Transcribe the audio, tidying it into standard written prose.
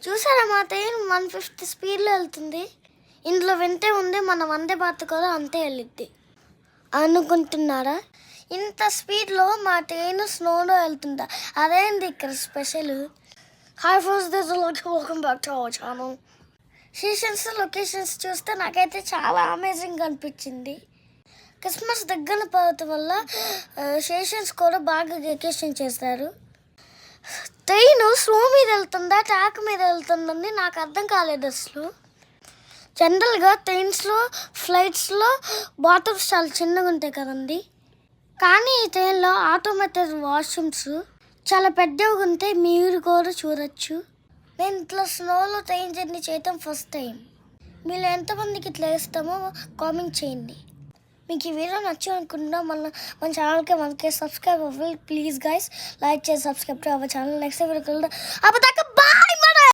చూసారా మా ట్రైన్ 150 స్పీడ్లో వెళ్తుంది. ఇందులో వింటే ఉంది మన వందే భారత్ కూడా అంతే వెళ్ళిద్ది అనుకుంటున్నారా? ఇంత స్పీడ్లో మా ట్రైన్ స్నోలో వెళ్తుందా? అదేంది ఇక్కడ special. Hi friends, this is welcome back to our channel. Seasons locations చూస్తే నాకైతే చాలా అమేజింగ్ అనిపించింది. క్రిస్మస్ దగ్గర పడటం వల్ల స్టేషన్స్ కూడా బాగా వెకేషన్ చేస్తారు. ట్రైన్ స్లో మీద వెళ్తుందా ట్రాక్ మీద వెళ్తుందని నాకు అర్థం కాలేదు అసలు. జనరల్గా ట్రైన్స్లో ఫ్లైట్స్లో బాత్రూమ్స్ చాలా చిన్నగా ఉంటాయి కదండి, కానీ ఈ ట్రైన్లో ఆటోమేటెడ్ వాష్రూమ్స్ చాలా పెద్దగా ఉంటాయి. మీరు కూడా చూడొచ్చు. నేను ఇట్లా స్నోలో ట్రైన్ జర్నీ చేయటం ఫస్ట్ టైం. మీరు ఎంతమందికి ఇట్లా వేస్తామో కామెంట్ చేయండి. మీకు ఈ వీడియో నచ్చు అనుకుంటున్నా. మన ఛానల్కి మనకి సబ్స్క్రైబ్ అవ్వాలి ప్లీజ్ గైస్. లైక్ చేసి subscribe to our channel. Next వీడియోకి వెళ్దాం. అప్పుడు దాకా బాయ్.